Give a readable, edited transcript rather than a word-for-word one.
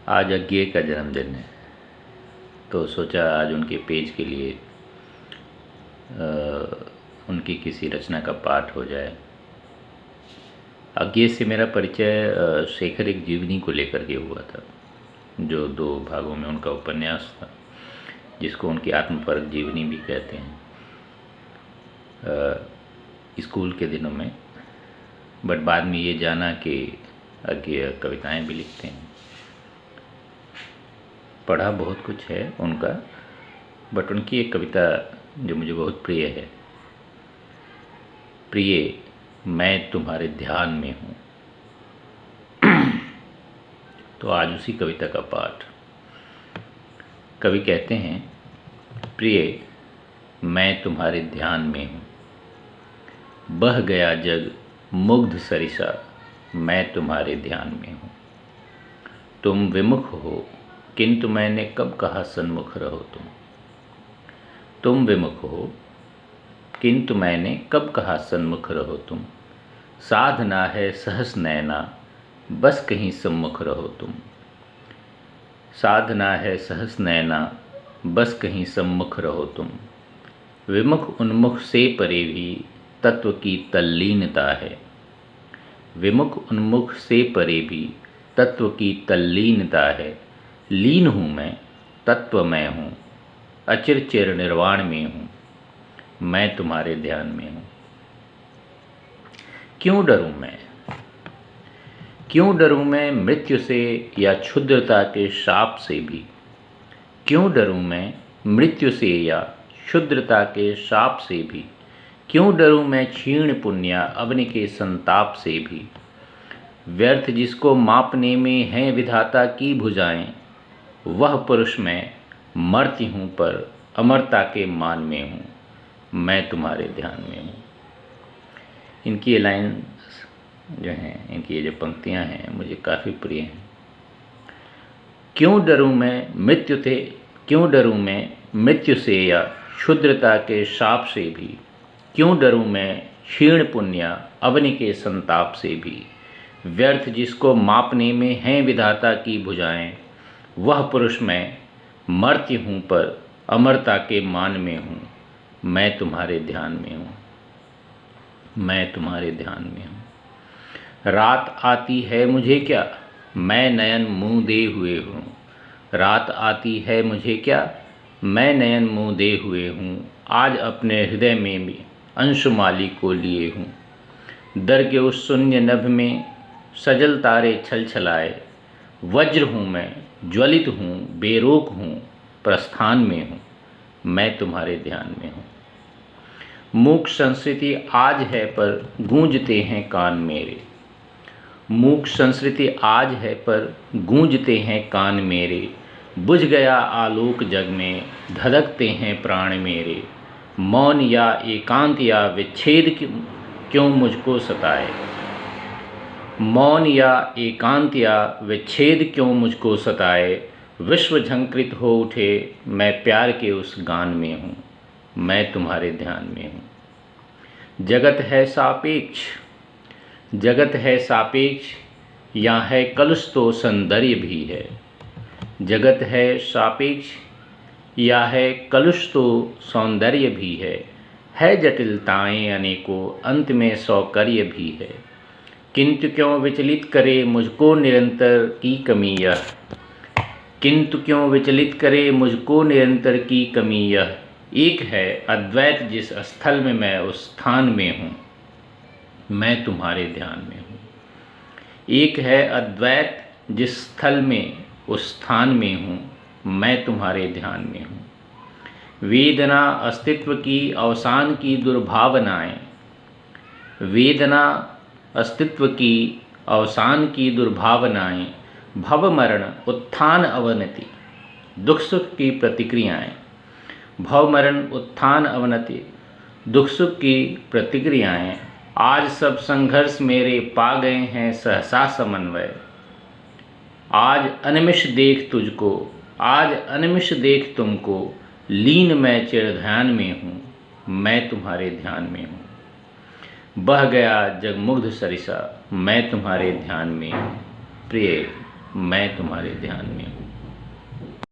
आज अज्ञे का जन्मदिन है, तो सोचा आज उनके पेज के लिए उनकी किसी रचना का पाठ हो जाए। अज्ञे से मेरा परिचय शेखर एक जीवनी को लेकर के हुआ था, जो 2 भागों में उनका उपन्यास था, जिसको उनकी आत्मपरक जीवनी भी कहते हैं। स्कूल के दिनों में, बट बाद में ये जाना कि अज्ञे कविताएं भी लिखते हैं। पढ़ा बहुत कुछ है उनका, बट उनकी एक कविता जो मुझे बहुत प्रिय है, प्रिय मैं तुम्हारे ध्यान में हूँ। तो आज उसी कविता का पाठ। कवि कहते हैं, प्रिय मैं तुम्हारे ध्यान में हूँ, बह गया जग मुग्ध सरिसा मैं तुम्हारे ध्यान में हूँ। तुम विमुख हो किंतु मैंने कब कहा सन्मुख रहो तुम विमुख हो किंतु मैंने कब कहा सन्मुख रहो तुम। साधना है सहस नैना बस कहीं सम्मुख रहो तुम। साधना है सहस नैना बस कहीं सम्मुख रहो तुम। विमुख उन्मुख से परे भी तत्व की तल्लीनता है। विमुख उन्मुख से परे भी तत्व की तल्लीनता है। लीन हूँ मैं, तत्व मैं हूँ, अचिर चिर निर्वाण में हूँ, मैं तुम्हारे ध्यान में हूँ। क्यों डरूं मैं, क्यों डरूं मैं मृत्यु से या क्षुद्रता के शाप से भी। क्यों डरूं मैं मृत्यु से या क्षुद्रता के शाप से भी। क्यों डरूं मैं क्षीण पुण्य अग्नि के संताप से भी। व्यर्थ जिसको मापने में हैं विधाता की भुजाएं, वह पुरुष मैं मरती हूँ पर अमरता के मान में हूँ, मैं तुम्हारे ध्यान में हूँ। इनकी ये लाइन्स जो हैं, इनकी ये जो पंक्तियाँ हैं, मुझे काफ़ी प्रिय हैं। क्यों डरूं मैं मृत्यु से, क्यों डरूं मैं मृत्यु से या क्षुद्रता के शाप से भी। क्यों डरूं मैं क्षीण पुण्य अग्नि के संताप से भी। व्यर्थ जिसको मापने में हैं विधाता की भुजाएं, वह पुरुष मैं मरती हूँ पर अमरता के मान में हूँ, मैं तुम्हारे ध्यान में हूँ, मैं तुम्हारे ध्यान में हूँ। रात आती है मुझे क्या, मैं नयन मुँह दे हुए हूँ। रात आती है मुझे क्या, मैं नयन मुँह दे हुए हूँ। आज अपने हृदय में भी अंशुमाली को लिए हूँ। दर के उस शून्य नभ में सजल तारे छल छलाए। वज्र हूँ मैं, ज्वलित हूँ, बेरोक हूँ, प्रस्थान में हूँ, मैं तुम्हारे ध्यान में हूँ। मूक संस्कृति आज है पर गूंजते हैं कान मेरे। मूक संस्कृति आज है पर गूंजते हैं कान मेरे। बुझ गया आलोक जग में धधकते हैं प्राण मेरे। मौन या एकांत या विच्छेद क्यों मुझको सताए। मौन या एकांत या विच्छेद क्यों मुझको सताए। विश्व झंकृत हो उठे मैं प्यार के उस गान में हूँ, मैं तुम्हारे ध्यान में हूँ। जगत है सापेक्ष, जगत है सापेक्ष, यहाँ है कलुष तो सौंदर्य भी है। जगत है सापेक्ष, या है कलुष तो सौंदर्य भी है जटिलताएं अनेकों, अंत में सौकर्य भी है। किंतु क्यों विचलित करे मुझको निरंतर की कमी यह। किंतु क्यों विचलित करे मुझको निरंतर की कमी यह। एक है अद्वैत जिस स्थल में मैं उस स्थान में हूँ, मैं तुम्हारे ध्यान में हूँ। एक है अद्वैत जिस स्थल में उस स्थान में हूँ, मैं तुम्हारे ध्यान में हूँ। वेदना अस्तित्व की अवसान की दुर्भावनाएं। वेदना अस्तित्व की अवसान की दुर्भावनाएं। भव मरण उत्थान अवनति दुख सुख की प्रतिक्रियाएं। भव मरण उत्थान अवनति दुख सुख की प्रतिक्रियाएं। आज सब संघर्ष मेरे पा गए हैं सहसा समन्वय। आज अनिमिष देख तुझको, आज अनिमिष देख तुमको, लीन मैं चिर ध्यान में हूँ, मैं तुम्हारे ध्यान में हूँ। बह गया जगमुग्ध सरिसा मैं तुम्हारे ध्यान में हूँ। प्रिय मैं तुम्हारे ध्यान में हूँ।